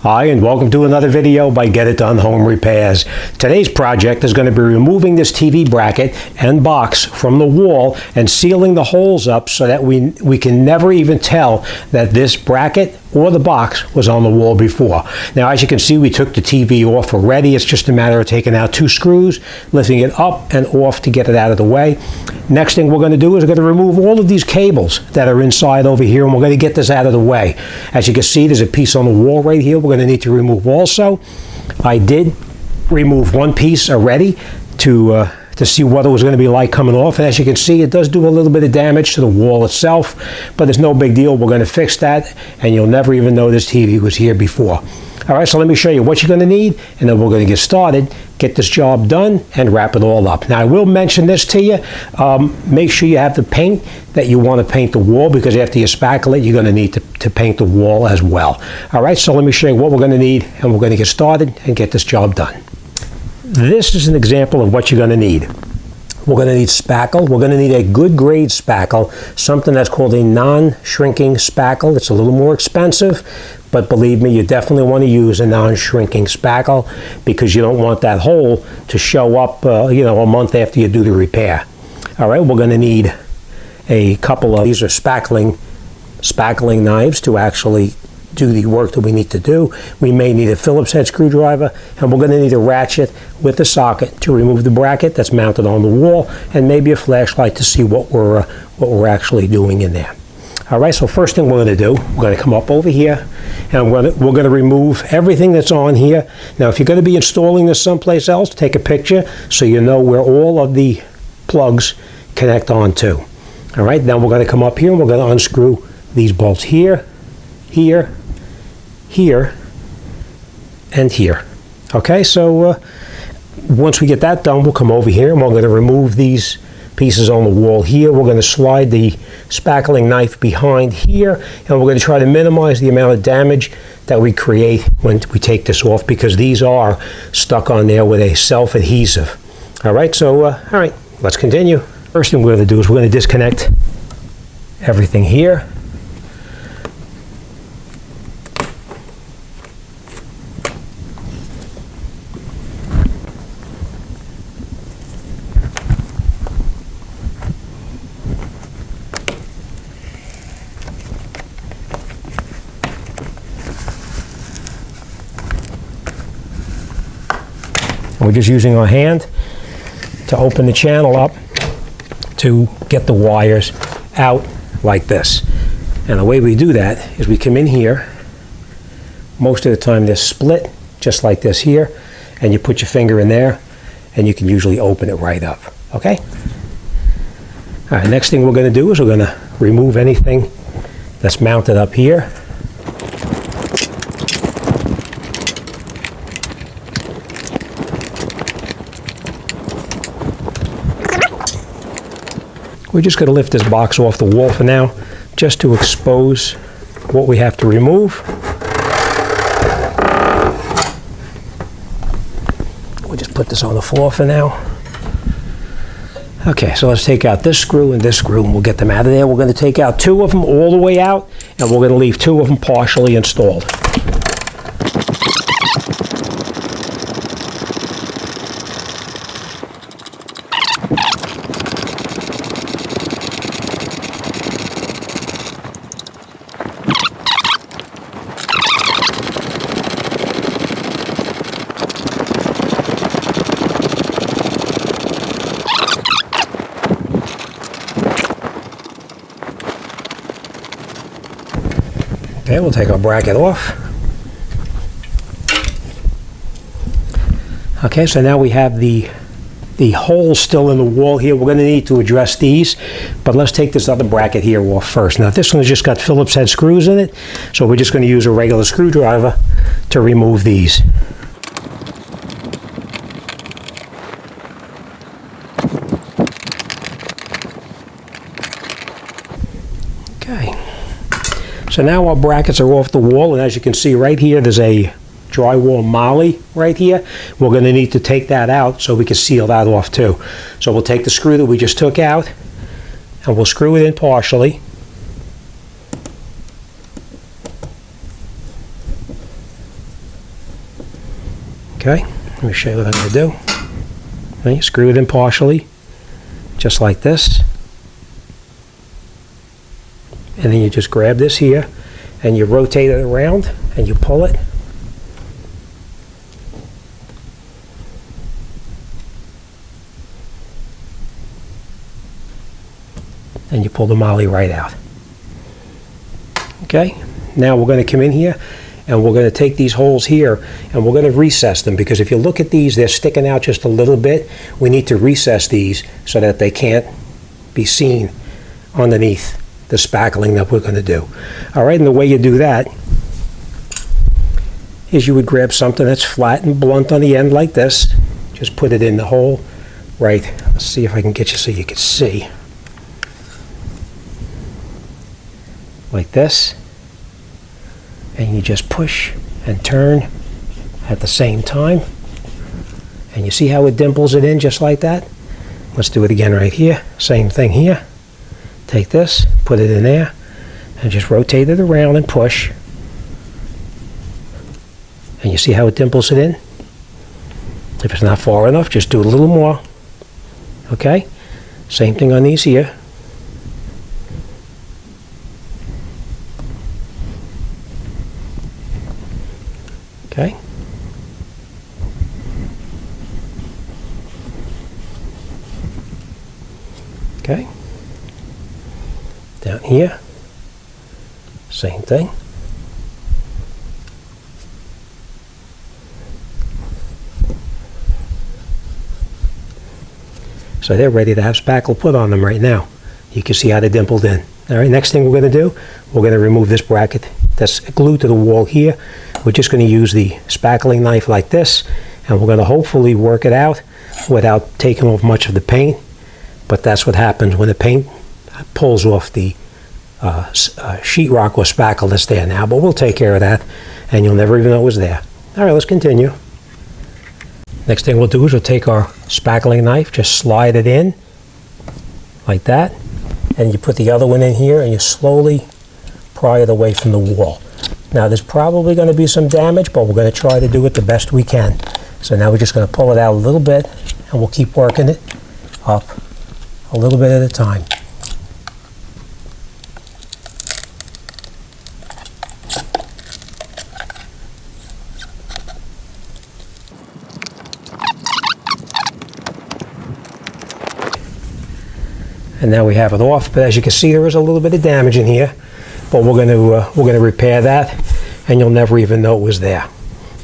Hi, and welcome to another video by Get It Done Home Repairs. Today's project is going to be removing this TV bracket and box from the wall and sealing the holes up so that we can never even tell that this bracket or the box was on the wall before. Now, as you can see, we took the TV off already. It's just a matter of taking out 2 screws, lifting it up and off to get it out of the way. Next thing we're going to do is we're going to remove all of these cables that are inside over here, and we're going to get this out of the way. As you can see, there's a piece on the wall right here we're going to need to remove also. I did remove one piece already to see what it was going to be like coming off, and as you can see, it does do a little bit of damage to the wall itself, but it's no big deal. We're going to fix that, and you'll never even know this TV was here before. All right, so let me show you what you're going to need, and then we're going to get started, get this job done, and wrap it all up. Now, I will mention this to you. Make sure you have the paint that you want to paint the wall, because after you spackle it, you're going to need to paint the wall as well. All right, so let me show you what we're going to need, and we're going to get started and get this job done. This is an example of what you're going to need. We're going to need spackle. We're going to need a good grade spackle, something that's called a non-shrinking spackle. It's a little more expensive, but believe me, you definitely want to use a non-shrinking spackle because you don't want that hole to show up a month after you do the repair. All right, we're going to need a couple of these are spackling knives to actually do the work that we need to do. We may need a Phillips head screwdriver, and we're going to need a ratchet with a socket to remove the bracket that's mounted on the wall, and maybe a flashlight to see what we're actually doing in there. All right, so first thing we're going to do, we're going to come up over here, and we're going to remove everything that's on here. Now, if you're going to be installing this someplace else, take a picture so you know where all of the plugs connect onto. All right, now we're going to come up here, and we're going to unscrew these bolts here, here, here, and here. Okay, so once we get that done, we'll come over here and we're going to remove these pieces on the wall here. We're going to slide the spackling knife behind here, and we're going to try to minimize the amount of damage that we create when we take this off, because these are stuck on there with a self-adhesive. All right, so all right, let's continue. First thing we're going to do is we're going to disconnect everything here. We're just using our hand to open the channel up to get the wires out like this. And the way we do that is we come in here. Most of the time they're split, just like this here, and you put your finger in there, and you can usually open it right up, okay? All right, next thing we're going to do is we're going to remove anything that's mounted up here. We're just going to lift this box off the wall for now, just to expose what we have to remove. We'll just put this on the floor for now. Okay, so let's take out this screw and this screw, and we'll get them out of there. We're going to take out 2 of them all the way out, and we're going to leave 2 of them partially installed. Okay, we'll take our bracket off. Okay, so now we have the holes still in the wall here. We're going to need to address these, but let's take this other bracket here off first. Now, this one's just got Phillips head screws in it, so we're just going to use a regular screwdriver to remove these. Okay. So now our brackets are off the wall, and as you can see right here, there's a drywall molly right here. We're going to need to take that out so we can seal that off too. So we'll take the screw that we just took out and we'll screw it in partially. Okay, let me show you what I'm going to do. Okay, screw it in partially, just like this. And then you just grab this here, and you rotate it around, and you pull it. And you pull the molly right out. Okay, now we're going to come in here and we're going to take these holes here and we're going to recess them, because if you look at these, they're sticking out just a little bit. We need to recess these so that they can't be seen underneath the spackling that we're going to do. All right, and the way you do that is you would grab something that's flat and blunt on the end like this. Just put it in the hole right. Let's see if I can get you so you can see. Like this, and you just push and turn at the same time, and you see how it dimples it in just like that. Let's do it again right here. Same thing here. Take this, put it in there, and just rotate it around and push, and you see how it dimples it in. If it's not far enough, just do a little more. Okay, same thing on these here. Okay. Okay. Down here, same thing. So they're ready to have spackle put on them right now. You can see how they dimpled in. All right, next thing we're going to do, we're going to remove this bracket that's glued to the wall here. We're just going to use the spackling knife like this, and we're going to hopefully work it out without taking off much of the paint. But that's what happens when the paint pulls off the sheetrock or spackle that's there now. But we'll take care of that, and you'll never even know it was there. All right, let's continue. Next thing we'll do is we'll take our spackling knife, just slide it in like that, and you put the other one in here, and you slowly pry it away from the wall. Now there's probably going to be some damage, but we're going to try to do it the best we can. So now we're just going to pull it out a little bit, and we'll keep working it up a little bit at a time. And now we have it off, but as you can see, there is a little bit of damage in here. But we're going to repair that, and you'll never even know it was there.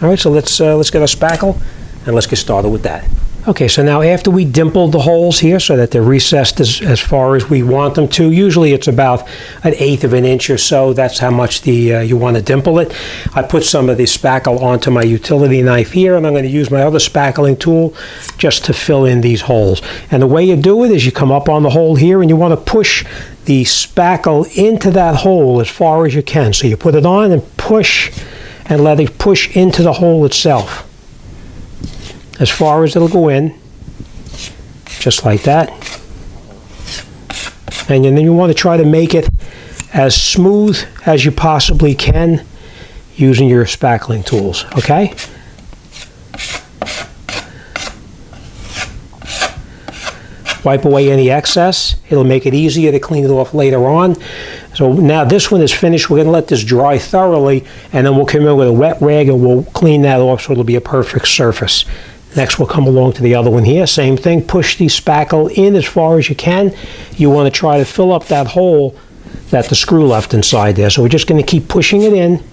All right, so let's get a spackle, and let's get started with that. Okay, so now after we dimpled the holes here so that they're recessed as far as we want them to, usually it's about 1/8 of an inch or so. That's how much you want to dimple it. I put some of the spackle onto my utility knife here, and I'm going to use my other spackling tool just to fill in these holes. And the way you do it is you come up on the hole here, and you want to push the spackle into that hole as far as you can. So you put it on and push, and let it push into the hole itself as far as it'll go in, just like that. And then you want to try to make it as smooth as you possibly can using your spackling tools, okay? Wipe away any excess. It'll make it easier to clean it off later on. So now this one is finished. We're going to let this dry thoroughly, and then we'll come in with a wet rag and we'll clean that off so it'll be a perfect surface. Next, we'll come along to the other one here. Same thing. Push the spackle in as far as you can. You want to try to fill up that hole that the screw left inside there. So we're just going to keep pushing it in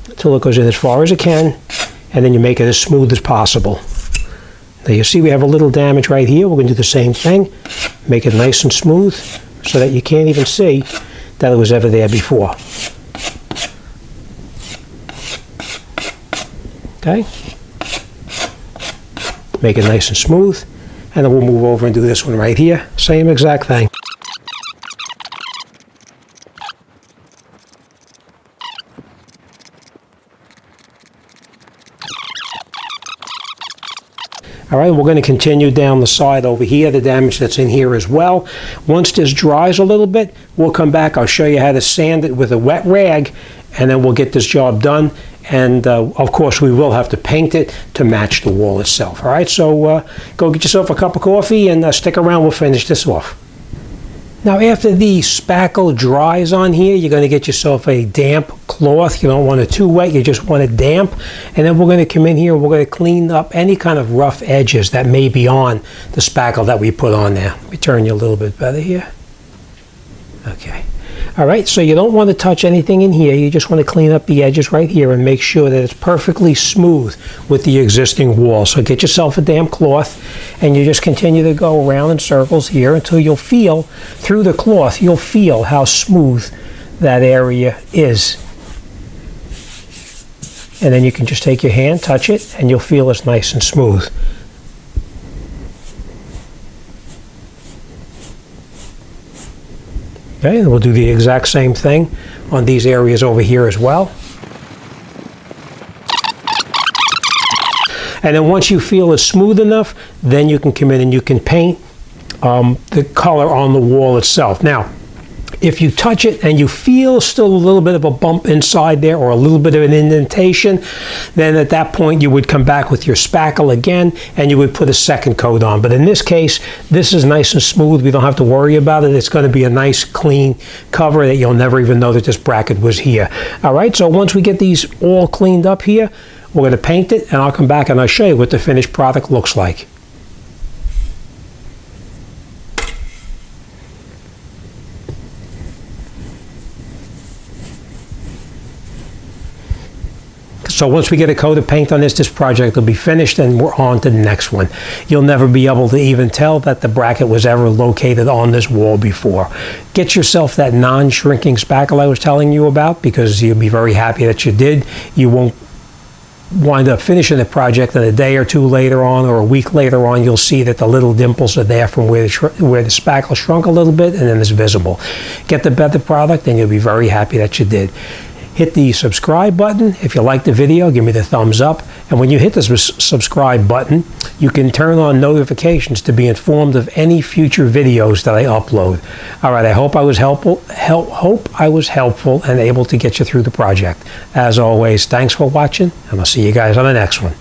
until it goes in as far as it can, and then you make it as smooth as possible. Now you see we have a little damage right here. We're going to do the same thing. Make it nice and smooth so that you can't even see that it was ever there before. Okay? Make it nice and smooth, and then we'll move over and do this one right here. Same exact thing. All right, we're going to continue down the side over here, the damage that's in here as well. Once this dries a little bit, we'll come back. I'll show you how to sand it with a wet rag, and then we'll get this job done. And of course, we will have to paint it to match the wall itself. All right, so go get yourself a cup of coffee and stick around. We'll finish this off. Now, after the spackle dries on here, you're going to get yourself a damp cloth. You don't want it too wet, you just want it damp. And then we're going to come in here and we're going to clean up any kind of rough edges that may be on the spackle that we put on there. Let me turn you a little bit better here. Okay. All right, so you don't want to touch anything in here. You just want to clean up the edges right here and make sure that it's perfectly smooth with the existing wall. So get yourself a damp cloth and you just continue to go around in circles here until you'll feel, through the cloth, you'll feel how smooth that area is. And then you can just take your hand, touch it, and you'll feel it's nice and smooth. Okay, and we'll do the exact same thing on these areas over here as well. And then once you feel it's smooth enough, then you can come in and you can paint the color on the wall itself. Now, if you touch it and you feel still a little bit of a bump inside there or a little bit of an indentation, then at that point you would come back with your spackle again and you would put a second coat on. But in this case, this is nice and smooth. We don't have to worry about it. It's going to be a nice clean cover that you'll never even know that this bracket was here. All right, so once we get these all cleaned up here, we're going to paint it and I'll come back and I'll show you what the finished product looks like. So once we get a coat of paint on this project will be finished and we're on to the next one. You'll never be able to even tell that the bracket was ever located on this wall before. Get yourself that non-shrinking spackle I was telling you about because you'll be very happy that you did. You won't wind up finishing the project and a day or two later on or a week later on you'll see that the little dimples are there from where the spackle shrunk a little bit and then it's visible. Get the better product and you'll be very happy that you did. Hit the subscribe button. If you like the video, give me the thumbs up. And when you hit the subscribe button, you can turn on notifications to be informed of any future videos that I upload. All right, I hope I was helpful and able to get you through the project. As always, thanks for watching, and I'll see you guys on the next one.